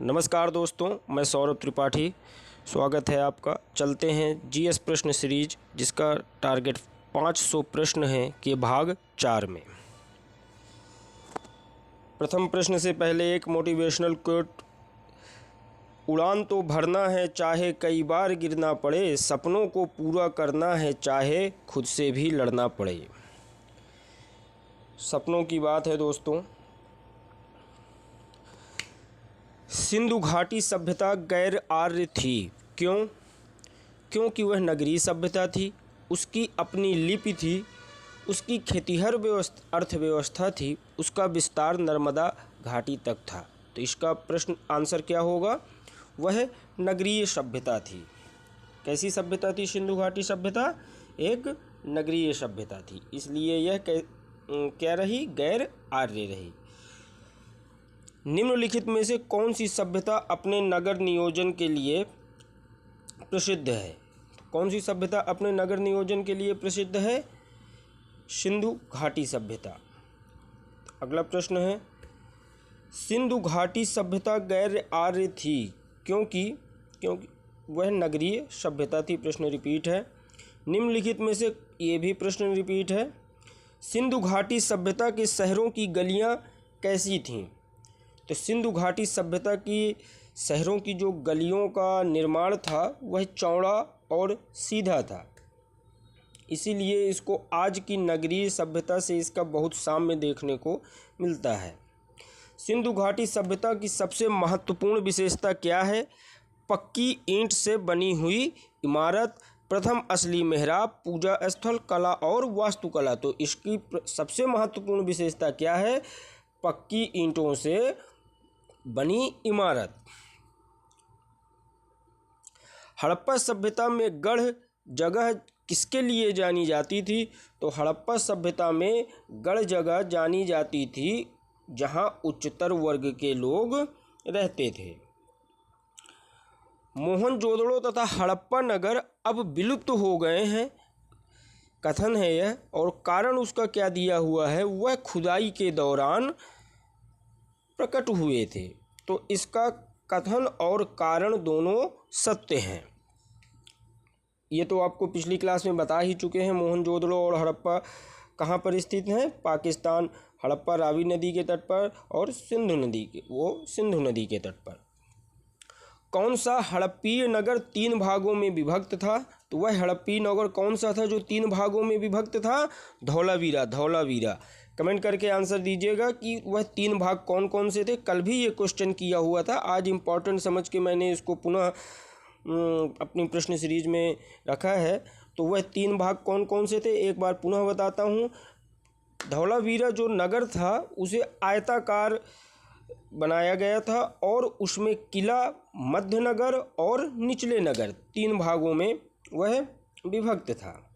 नमस्कार दोस्तों, मैं सौरभ त्रिपाठी। स्वागत है आपका। चलते हैं जीएस प्रश्न सीरीज, जिसका टारगेट 500 प्रश्न है के भाग 4 में। प्रथम प्रश्न से पहले एक मोटिवेशनल कोट। उड़ान तो भरना है चाहे कई बार गिरना पड़े, सपनों को पूरा करना है चाहे खुद से भी लड़ना पड़े। सपनों की बात है दोस्तों। सिंधु घाटी सभ्यता गैर आर्य थी। क्यों? क्योंकि वह नगरीय सभ्यता थी, उसकी अपनी लिपि थी, उसकी खेतिहर अर्थव्यवस्था थी, उसका विस्तार नर्मदा घाटी तक था। तो इसका प्रश्न आंसर क्या होगा? वह नगरीय सभ्यता थी। कैसी सभ्यता थी सिंधु घाटी सभ्यता? एक नगरीय सभ्यता थी, इसलिए यह क्या रही? गैर आर्य रही। निम्नलिखित में से कौन सी सभ्यता अपने नगर नियोजन के लिए प्रसिद्ध है? कौन सी सभ्यता अपने नगर नियोजन के लिए प्रसिद्ध है? सिंधु घाटी सभ्यता। अगला प्रश्न है, सिंधु घाटी सभ्यता गैर आर्य थी क्योंकि वह नगरीय सभ्यता थी। प्रश्न रिपीट है। निम्नलिखित में से ये भी प्रश्न रिपीट है। सिंधु घाटी सभ्यता के शहरों की गलियां कैसी थीं? तो सिंधु घाटी सभ्यता की शहरों की जो गलियों का निर्माण था वह चौड़ा और सीधा था, इसीलिए इसको आज की नगरीय सभ्यता से इसका बहुत साम्य देखने को मिलता है। सिंधु घाटी सभ्यता की सबसे महत्वपूर्ण विशेषता क्या है? पक्की ईंट से बनी हुई इमारत, प्रथम असली मेहराब, पूजा स्थल, कला और वास्तुकला। तो इसकी सबसे महत्वपूर्ण विशेषता क्या है? पक्की ईंटों से बनी इमारत। हड़प्पा सभ्यता में गढ़ जगह किसके लिए जानी जाती थी? तो हड़प्पा सभ्यता में गढ़ जगह जानी जाती थी जहां उच्चतर वर्ग के लोग रहते थे। मोहनजोदड़ो तथा हड़प्पा नगर अब विलुप्त हो गए हैं, कथन है यह, और कारण उसका क्या दिया हुआ है? वह खुदाई के दौरान प्रकट हुए थे। तो इसका कथन और कारण दोनों सत्य हैं। ये तो आपको पिछली क्लास में बता ही चुके हैं। मोहनजोदड़ो और हड़प्पा कहाँ पर स्थित हैं? पाकिस्तान। हड़प्पा रावी नदी के तट पर और सिंधु नदी के तट पर। कौन सा हड़प्पीय नगर 3 भागों में विभक्त था? तो वह हड़प्पीय नगर कौन सा था जो 3 भागों में विभक्त था? धौलावीरा। कमेंट करके आंसर दीजिएगा कि वह 3 भाग कौन कौन से थे। कल भी ये क्वेश्चन किया हुआ था, आज इम्पॉर्टेंट समझ के मैंने इसको पुनः अपनी प्रश्न सीरीज में रखा है। तो वह 3 भाग कौन कौन से थे एक बार पुनः बताता हूँ। धौलावीरा जो नगर था उसे आयताकार बनाया गया था और उसमें किला, मध्य नगर और निचले नगर 3 भागों में वह विभक्त था।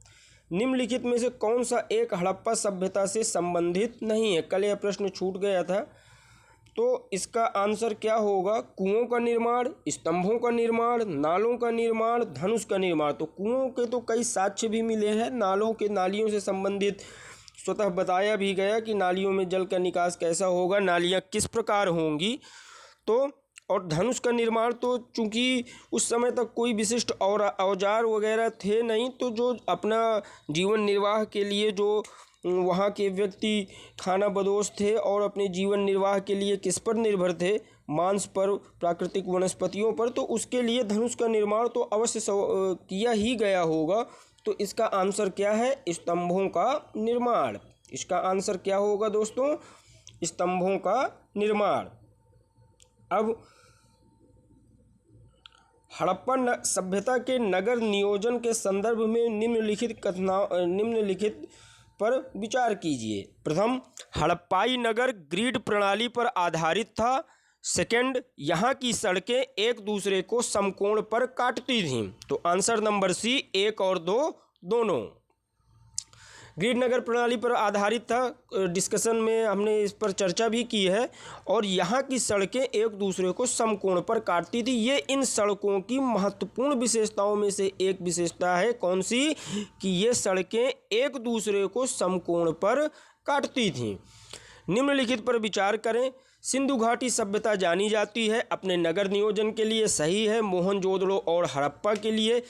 निम्नलिखित में से कौन सा एक हड़प्पा सभ्यता से संबंधित नहीं है? कल यह प्रश्न छूट गया था। तो इसका आंसर क्या होगा? कुओं का निर्माण, स्तंभों का निर्माण, नालों का निर्माण, धनुष का निर्माण। तो कुओं के तो कई साक्ष्य भी मिले हैं। नालियों से संबंधित स्वतः बताया भी गया कि नालियों में जल का निकास कैसा होगा, नालियाँ किस प्रकार होंगी। तो और धनुष का निर्माण तो चूँकि उस समय तक कोई विशिष्ट और औजार वगैरह थे नहीं, तो जो अपना जीवन निर्वाह के लिए जो वहाँ के व्यक्ति खाना बदोश थे और अपने जीवन निर्वाह के लिए किस पर निर्भर थे? मांस पर, प्राकृतिक वनस्पतियों पर। तो उसके लिए धनुष का निर्माण तो अवश्य किया ही गया होगा। तो इसका आंसर क्या है? स्तंभों का निर्माण। इसका आंसर क्या होगा दोस्तों? स्तंभों का निर्माण। अब हड़प्पा सभ्यता के नगर नियोजन के संदर्भ में निम्नलिखित पर विचार कीजिए। प्रथम, हड़प्पाई नगर ग्रिड प्रणाली पर आधारित था। सेकंड, यहाँ की सड़कें एक दूसरे को समकोण पर काटती थीं। तो आंसर नंबर सी, 1 और 2 दोनों। ग्रिड नगर प्रणाली पर आधारित था। डिस्कशन में हमने इस पर चर्चा भी की है। और यहाँ की सड़कें एक दूसरे को समकोण पर काटती थी। ये इन सड़कों की महत्वपूर्ण विशेषताओं में से एक विशेषता है। कौन सी? कि ये सड़कें एक दूसरे को समकोण पर काटती थीं। निम्नलिखित पर विचार करें। सिंधु घाटी सभ्यता जानी जाती है अपने नगर नियोजन के लिए, सही है। मोहनजोदड़ो और हड़प्पा के लिए,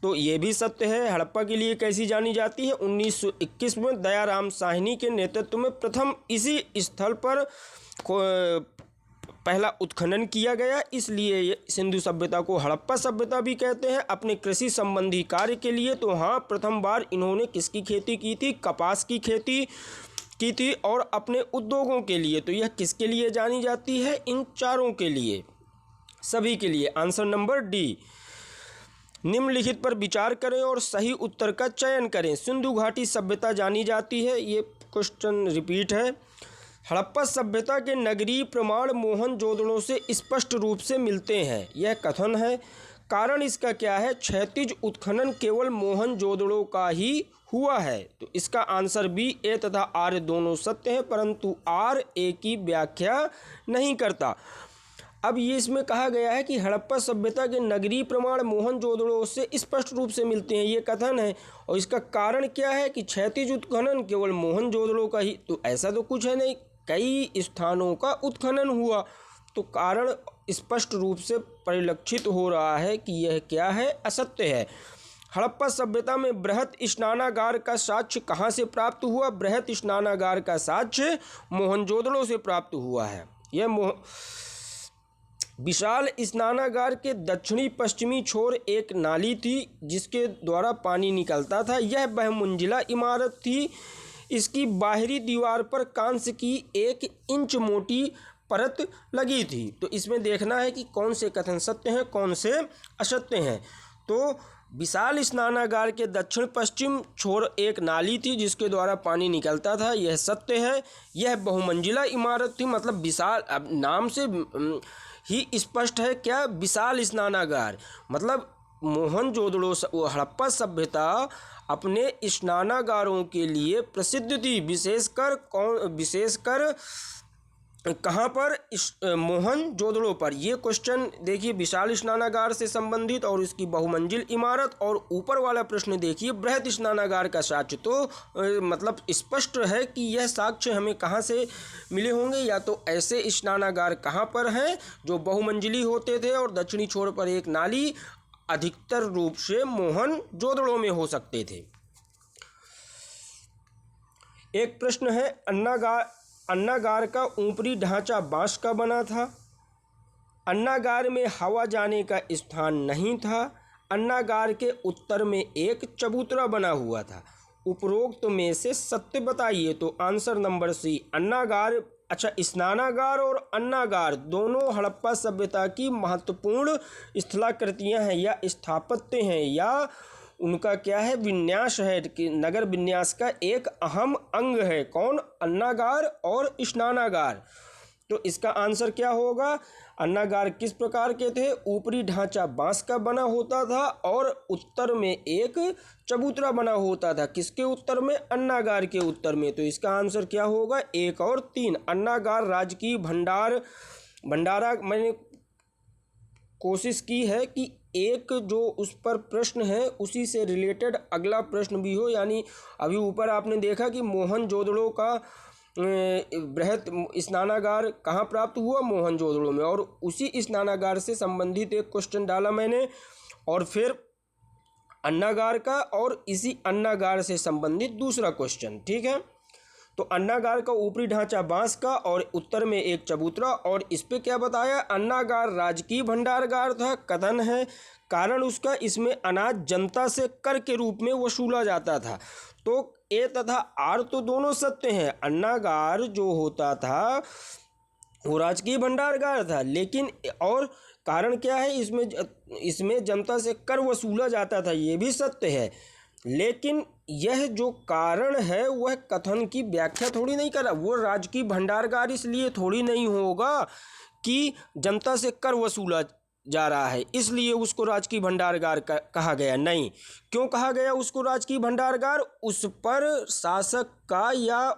तो ये भी सत्य है। हड़प्पा के लिए कैसी जानी जाती है? 1921 में दयाराम साहनी के नेतृत्व में प्रथम इसी स्थल पर पहला उत्खनन किया गया, इसलिए सिंधु सभ्यता को हड़प्पा सभ्यता भी कहते हैं। अपने कृषि संबंधी कार्य के लिए तो हाँ, प्रथम बार इन्होंने किसकी खेती की थी? कपास की खेती की थी। और अपने उद्योगों के लिए तो यह किसके लिए जानी जाती है? इन चारों के लिए, सभी के लिए। Answer number D. निम्नलिखित पर विचार करें और सही उत्तर का चयन करें। सिंधु घाटी सभ्यता जानी जाती है, ये क्वेश्चन रिपीट है। हड़प्पा सभ्यता के नगरीय प्रमाण मोहनजोदड़ो से स्पष्ट रूप से मिलते हैं, यह कथन है। कारण इसका क्या है? क्षैतिज उत्खनन केवल मोहनजोदड़ो का ही हुआ है, तो इसका आंसर बी। ए तथा आर दोनों सत्य हैं, परंतु आर ए की व्याख्या नहीं करता। अब ये इसमें कहा गया है कि हड़प्पा सभ्यता के नगरीय प्रमाण मोहनजोदड़ो से स्पष्ट रूप से मिलते हैं, ये कथन है। और इसका कारण क्या है कि क्षैतिज उत्खनन केवल मोहनजोदड़ो का ही, तो ऐसा तो कुछ है नहीं, कई स्थानों का उत्खनन हुआ, तो कारण स्पष्ट रूप से परिलक्षित हो रहा है कि यह क्या है? असत्य है। हड़प्पा सभ्यता में बृहत स्नानागार का साक्ष्य कहाँ से प्राप्त हुआ? बृहत स्नानागार का साक्ष्य मोहनजोदड़ो से प्राप्त हुआ है। यह विशाल स्नानागार के दक्षिणी पश्चिमी छोर एक नाली थी जिसके द्वारा पानी निकलता था। यह बहुमंजिला इमारत थी। इसकी बाहरी दीवार पर कांस्य की 1 इंच मोटी परत लगी थी। तो इसमें देखना है कि कौन से कथन सत्य हैं, कौन से असत्य हैं। तो विशाल स्नानागार के दक्षिण पश्चिम छोर एक नाली थी जिसके द्वारा पानी निकलता था, यह सत्य है। यह बहुमंजिला इमारत थी, मतलब विशाल, अब नाम से ही स्पष्ट है क्या? विशाल स्नानागार, मतलब मोहनजोदड़ो हड़प्पा सभ्यता अपने स्नानागारों के लिए प्रसिद्ध थी। विशेषकर कहाँ पर? मोहनजोदड़ो पर। ये क्वेश्चन देखिए, विशाल स्नानागार से संबंधित और इसकी बहुमंजिल इमारत, और ऊपर वाला प्रश्न देखिए बृहत स्नानागार का साक्ष्य। तो मतलब स्पष्ट है कि यह साक्ष्य हमें कहाँ से मिले होंगे, या तो ऐसे स्नानागार कहाँ पर हैं जो बहुमंजिली होते थे और दक्षिणी छोर पर एक नाली, अधिकतर रूप से मोहनजोदड़ो में हो सकते थे। एक प्रश्न है, अन्नागार का ऊपरी ढांचा बांस का बना था। अन्नागार में हवा जाने का स्थान नहीं था। अन्नागार के उत्तर में एक चबूतरा बना हुआ था। उपरोक्त में से सत्य बताइए। तो आंसर नंबर सी, अन्नागार। अच्छा, स्नानागार और अन्नागार दोनों हड़प्पा सभ्यता की महत्वपूर्ण स्थलाकृतियां हैं या स्थापत्य हैं, या उनका क्या है? विन्यास है, कि नगर विन्यास का एक अहम अंग है। कौन? अन्नागार और स्नानागार। तो इसका आंसर क्या होगा? अन्नागार किस प्रकार के थे? ऊपरी ढांचा बांस का बना होता था और उत्तर में एक चबूतरा बना होता था। किसके उत्तर में? अन्नागार के उत्तर में। तो इसका आंसर क्या होगा? 1 और 3। अन्नागार राजकीय भंडारा। मैंने कोशिश की है कि एक जो उस पर प्रश्न है उसी से रिलेटेड अगला प्रश्न भी हो, यानी अभी ऊपर आपने देखा कि मोहनजोदड़ो का बृहत स्नानागार कहाँ प्राप्त हुआ? मोहनजोदड़ो में, और उसी स्नानागार से संबंधित एक क्वेश्चन डाला मैंने, और फिर अन्नागार का, और इसी अन्नागार से संबंधित दूसरा क्वेश्चन। ठीक है, तो अन्नागार का ऊपरी ढांचा बांस का और उत्तर में एक चबूतरा, और इस पे क्या बताया? अन्नागार राजकीय भंडारगार था, कथन है। कारण उसका, इसमें अनाज जनता से कर के रूप में वसूला जाता था। तो ए तथा आर तो दोनों सत्य हैं। अन्नागार जो होता था वो राजकीय भंडारगार था, लेकिन और कारण क्या है? इसमें जनता से कर वसूला जाता था, ये भी सत्य है। लेकिन यह जो कारण है वह कथन की व्याख्या थोड़ी नहीं कर रहा। वो राजकीय भंडारगार इसलिए थोड़ी नहीं होगा कि जनता से कर वसूला जा रहा है इसलिए उसको राजकीय भंडारगार कहा गया। नहीं, क्यों कहा गया उसको राजकीय भंडारगार? उस पर शासक का या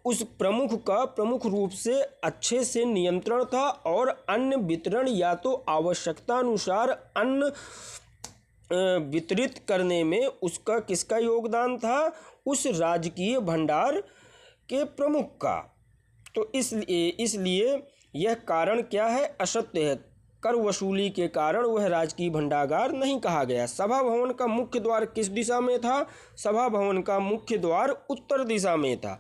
उस प्रमुख का प्रमुख रूप से अच्छे से नियंत्रण था, और अन्न वितरण या तो आवश्यकता अनुसार अन्न वितरित करने में उसका किसका योगदान था? उस राजकीय भंडार के प्रमुख का। तो इसलिए यह कारण क्या है? असत्य है। कर वसूली के कारण वह राजकीय भंडागार नहीं कहा गया। सभा भवन का मुख्य द्वार किस दिशा में था? सभा भवन का मुख्य द्वार उत्तर दिशा में था।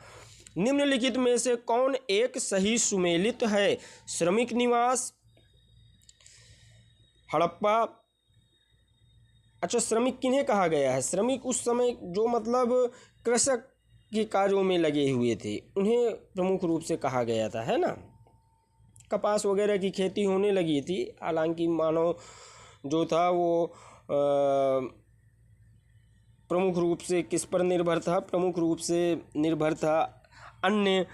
निम्नलिखित में से कौन एक सही सुमेलित है? श्रमिक निवास, हड़प्पा। अच्छा, श्रमिक किन्हें कहा गया है? श्रमिक उस समय जो मतलब कृषक के कार्यों में लगे हुए थे, उन्हें प्रमुख रूप से कहा गया था, है ना। कपास वगैरह की खेती होने लगी थी, हालांकि मानव जो था वो प्रमुख रूप से किस पर निर्भर था? प्रमुख रूप से निर्भर था अन्य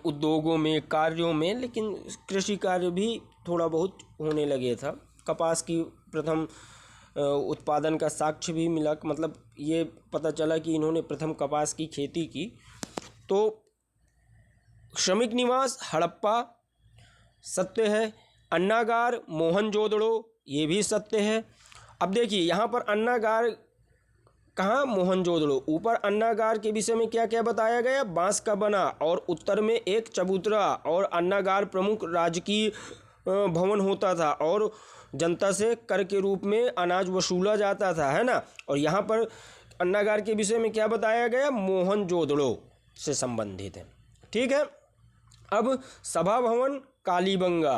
उद्योगों में, कार्यों में, लेकिन कृषि कार्य भी थोड़ा बहुत होने लगे था। कपास की प्रथम उत्पादन का साक्ष्य भी मिला, मतलब ये पता चला कि इन्होंने प्रथम कपास की खेती की। तो श्रमिक निवास हड़प्पा सत्य है। अन्नागार मोहनजोदड़ो, ये भी सत्य है। अब देखिए यहाँ पर अन्नागार कहाँ? मोहनजोदड़ो। ऊपर अन्नागार के विषय में क्या क्या बताया गया? बांस का बना और उत्तर में एक चबूतरा, और अन्नागार प्रमुख राजकीय भवन होता था और जनता से कर के रूप में अनाज वसूला जाता था, है ना। और यहाँ पर अन्नागार के विषय में क्या बताया गया? मोहनजोदड़ो से संबंधित है। ठीक है। अब सभा भवन कालीबंगा,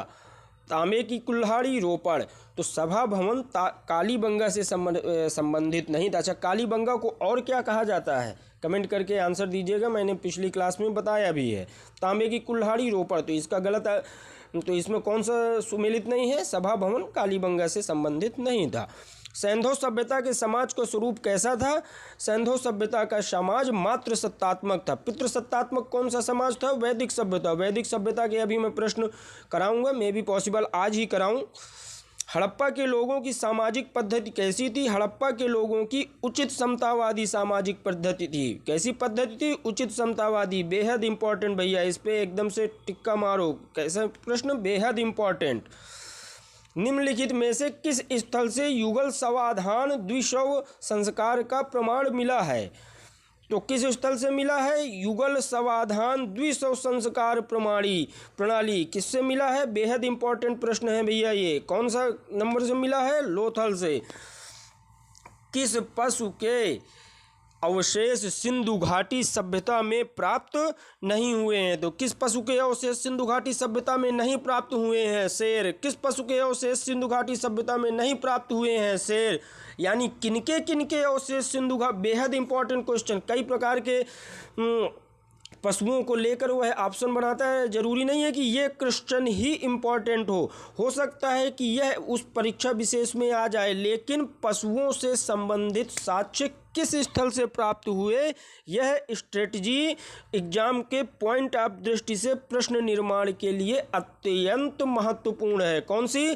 तांबे की कुल्हाड़ी रोपड़। तो सभा भवन कालीबंगा से संबंधित नहीं था। अच्छा, कालीबंगा को और क्या कहा जाता है? कमेंट करके आंसर दीजिएगा, मैंने पिछली क्लास में बताया भी है। तांबे की कुल्हाड़ी रोपड़, तो इसका गलत है, तो इसमें कौन सा सुमेलित नहीं है? सभा भवन कालीबंगा से संबंधित नहीं था। सैंधव सभ्यता के समाज का स्वरूप कैसा था? सैंधव सभ्यता का समाज मात्र सत्तात्मक था। पितृसत्तात्मक कौन सा समाज था? वैदिक सभ्यता। वैदिक सभ्यता के अभी मैं प्रश्न कराऊंगा, मे भी पॉसिबल आज ही कराऊं। हड़प्पा के लोगों की सामाजिक पद्धति कैसी थी? हड़प्पा के लोगों की उचित समतावादी सामाजिक पद्धति थी। कैसी पद्धति थी? उचित समतावादी। बेहद इंपॉर्टेंट भैया, इस पे एकदम से टिक्का मारो। कैसा प्रश्न? बेहद इंपॉर्टेंट। निम्नलिखित में से किस स्थल से युगल समाधान द्विशव संस्कार का प्रमाण मिला है? तो किस स्थल से मिला है? युगल समाधान द्विशव संस्कार प्रणाली किससे मिला है? बेहद इंपॉर्टेंट प्रश्न है भैया ये। कौन सा नंबर से मिला है? लोथल से। किस पशु के अवशेष सिंधु घाटी सभ्यता में प्राप्त नहीं हुए हैं? तो किस पशु के अवशेष सिंधु घाटी सभ्यता में नहीं प्राप्त हुए हैं? शेर। किस पशु के अवशेष सिंधु घाटी सभ्यता में नहीं प्राप्त हुए हैं? शेर। यानी किनके अवशेष सिंधु घाटी, बेहद इंपॉर्टेंट क्वेश्चन। कई प्रकार के पशुओं को लेकर वह ऑप्शन बनाता है। जरूरी नहीं है कि ये क्वेश्चन ही इम्पॉर्टेंट हो सकता है कि यह उस परीक्षा विशेष में आ जाए, लेकिन पशुओं से संबंधित साक्ष्य किस स्थल से प्राप्त हुए, यह स्ट्रेटजी एग्जाम के पॉइंट ऑफ दृष्टि से प्रश्न निर्माण के लिए अत्यंत महत्वपूर्ण है। कौन सी?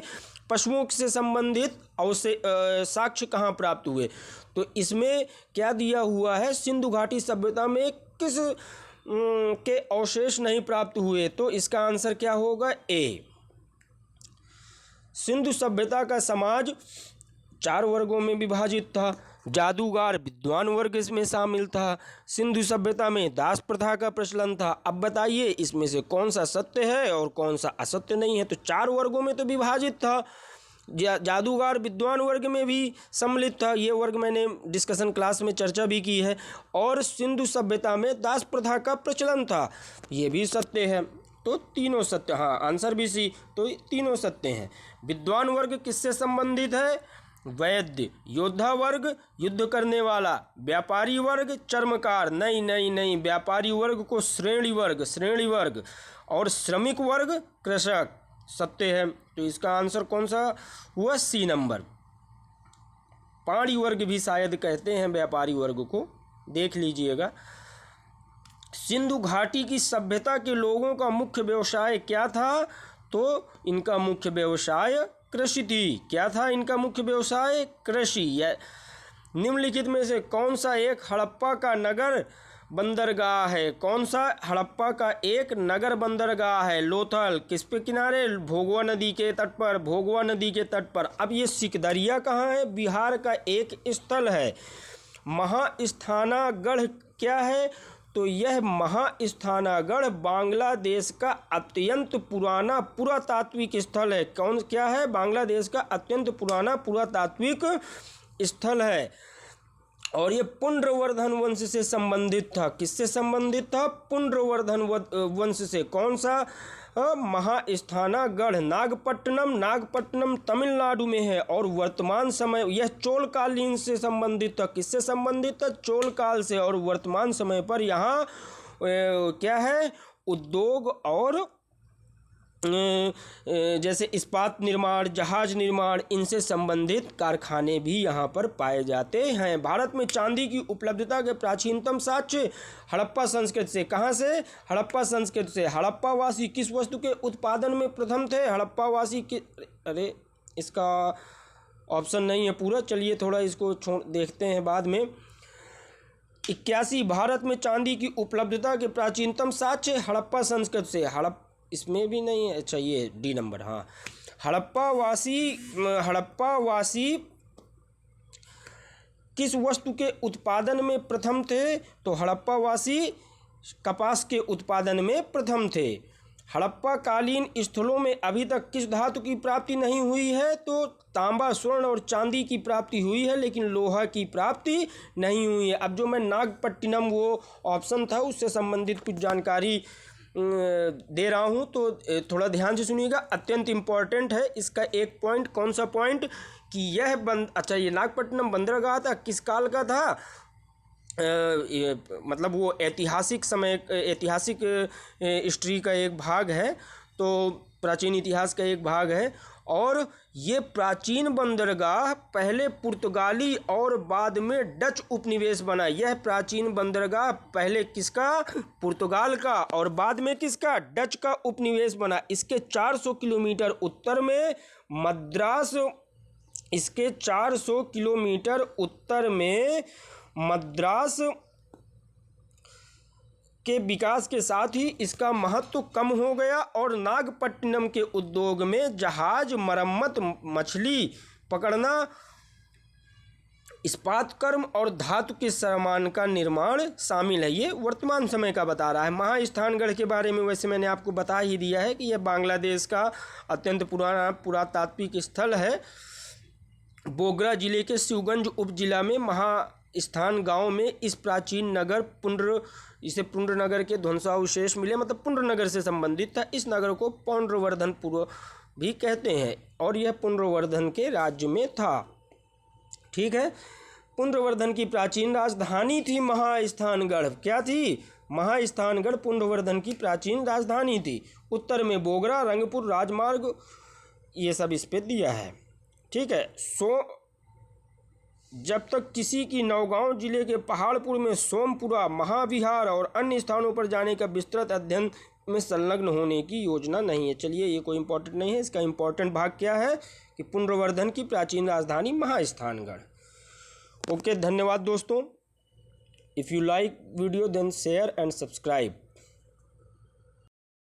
पशुओं से संबंधित साक्ष्य कहाँ प्राप्त हुए? तो इसमें क्या दिया हुआ है? सिंधु घाटी सभ्यता में किस के अवशेष नहीं प्राप्त हुए? तो इसका आंसर क्या होगा? ए। सिंधु सभ्यता का समाज 4 वर्गों में विभाजित था। जादूगर विद्वान वर्ग इसमें शामिल था। सिंधु सभ्यता में दास प्रथा का प्रचलन था। अब बताइए इसमें से कौन सा सत्य है और कौन सा असत्य नहीं है? तो 4 वर्गों में तो विभाजित था। जादूगर विद्वान वर्ग में भी सम्मिलित था, ये वर्ग मैंने डिस्कशन क्लास में चर्चा भी की है। और सिंधु सभ्यता में दास प्रथा का प्रचलन था, ये भी सत्य है। तो तीनों सत्य, हाँ आंसर भी सी। तो तीनों सत्य हैं। विद्वान वर्ग किससे संबंधित है? वैद्य। योद्धा वर्ग युद्ध करने वाला। व्यापारी वर्ग चर्मकार, नहीं, व्यापारी वर्ग को श्रेणी वर्ग। और श्रमिक वर्ग कृषक, सत्य है। तो इसका आंसर कौन सा हुआ? C number. पाणी वर्ग भी शायद कहते हैं व्यापारी वर्ग को, देख लीजिएगा। सिंधु घाटी की सभ्यता के लोगों का मुख्य व्यवसाय क्या था? तो इनका मुख्य व्यवसाय कृषि थी। क्या था इनका मुख्य व्यवसाय? कृषि। निम्नलिखित में से कौन सा एक हड़प्पा का नगर बंदरगाह है? कौन सा हड़प्पा का एक नगर बंदरगाह है? लोथल। किस पे किनारे? भोगवा नदी के तट पर। भोगवा नदी के तट पर। अब ये सिकदरिया कहाँ है? बिहार का एक स्थल है। महास्थानागढ़ क्या है? तो यह महास्थानागढ़ बांग्लादेश का अत्यंत पुराना पुरातात्विक स्थल है। क्या है? बांग्लादेश का अत्यंत पुराना पुरातात्विक स्थल है। और ये पुंड्रवर्धन वंश से संबंधित था। किससे संबंधित था? पुंड्रवर्धन वंश से। कौन सा? महास्थानागढ़ नागपट्टनम तमिलनाडु में है। और वर्तमान समय यह चोलकालीन से संबंधित था। किससे संबंधित था? चोलकाल से। और वर्तमान समय पर यहाँ क्या है? उद्योग और जैसे इस्पात निर्माण, जहाज निर्माण, इनसे संबंधित कारखाने भी यहाँ पर पाए जाते हैं। भारत में चांदी की उपलब्धता के प्राचीनतम साक्ष्य हड़प्पा संस्कृति से। कहाँ से? हड़प्पा संस्कृति से। हड़प्पावासी किस वस्तु के उत्पादन में प्रथम थे? हड़प्पावासी के अरे इसका ऑप्शन नहीं है पूरा, चलिए थोड़ा इसको देखते हैं बाद में। 81 भारत में चांदी की उपलब्धता के प्राचीनतम साक्ष्य हड़प्पा संस्कृति से। इसमें भी नहीं है, अच्छा ये डी नंबर। हाँ, हड़प्पावासी किस वस्तु के उत्पादन में प्रथम थे? तो हड़प्पावासी कपास के उत्पादन में प्रथम थे। हड़प्पा कालीन स्थलों में अभी तक किस धातु की प्राप्ति नहीं हुई है? तो तांबा, स्वर्ण और चांदी की प्राप्ति हुई है, लेकिन लोहा की प्राप्ति नहीं हुई है। अब जो मैं नागपट्टिनम वो ऑप्शन था उससे संबंधित कुछ जानकारी दे रहा हूँ, तो थोड़ा ध्यान से सुनिएगा, अत्यंत इम्पॉर्टेंट है। इसका एक पॉइंट, कौन सा पॉइंट? कि यह अच्छा ये नागपट्टिनम बंदरगाह था, किस काल का था? मतलब वो ऐतिहासिक हिस्ट्री का एक भाग है, तो प्राचीन इतिहास का एक भाग है। और ये प्राचीन बंदरगाह पहले पुर्तगाली और बाद में डच उपनिवेश बना। यह प्राचीन बंदरगाह पहले किसका? पुर्तगाल का, और बाद में किसका? डच का उपनिवेश बना। इसके 400 किलोमीटर उत्तर में मद्रास, इसके 400 किलोमीटर उत्तर में मद्रास के विकास के साथ ही इसका महत्व कम हो गया। और नागपट्टिनम के उद्योग में जहाज, मरम्मत, मछली पकड़ना, इस्पात कर्म और धातु के सामान का निर्माण शामिल है। ये वर्तमान समय का बता रहा है। महास्थानगढ़ के बारे में वैसे मैंने आपको बता ही दिया है कि यह बांग्लादेश का अत्यंत पुराना पुरातात्विक स्थल है। बोगरा जिले के शिवगंज उपजिला में महास्थान गांव में इस प्राचीन नगर इसे पुंड्र नगर के ध्वंसावशेष मिले, मतलब पुंड्र नगर से संबंधित था। इस नगर को पुंड्रवर्धनपुर भी कहते हैं और यह पुंड्रवर्धन के राज्य में था। ठीक है, पुंड्रवर्धन की प्राचीन राजधानी थी महास्थानगढ़। क्या थी? महास्थानगढ़ पुंड्रवर्धन की प्राचीन राजधानी थी। उत्तर में बोगरा, रंगपुर राजमार्ग, ये सब इस पे दिया है। ठीक है। जब तक किसी की नौगांव जिले के पहाड़पुर में सोमपुरा, महाविहार और अन्य स्थानों पर जाने का विस्तृत अध्ययन में संलग्न होने की योजना नहीं है। चलिए, ये कोई इंपॉर्टेंट नहीं है। इसका इंपॉर्टेंट भाग क्या है कि पुंड्रवर्धन की प्राचीन राजधानी महास्थानगढ़। ओके, धन्यवाद दोस्तों। If you like video then share and subscribe.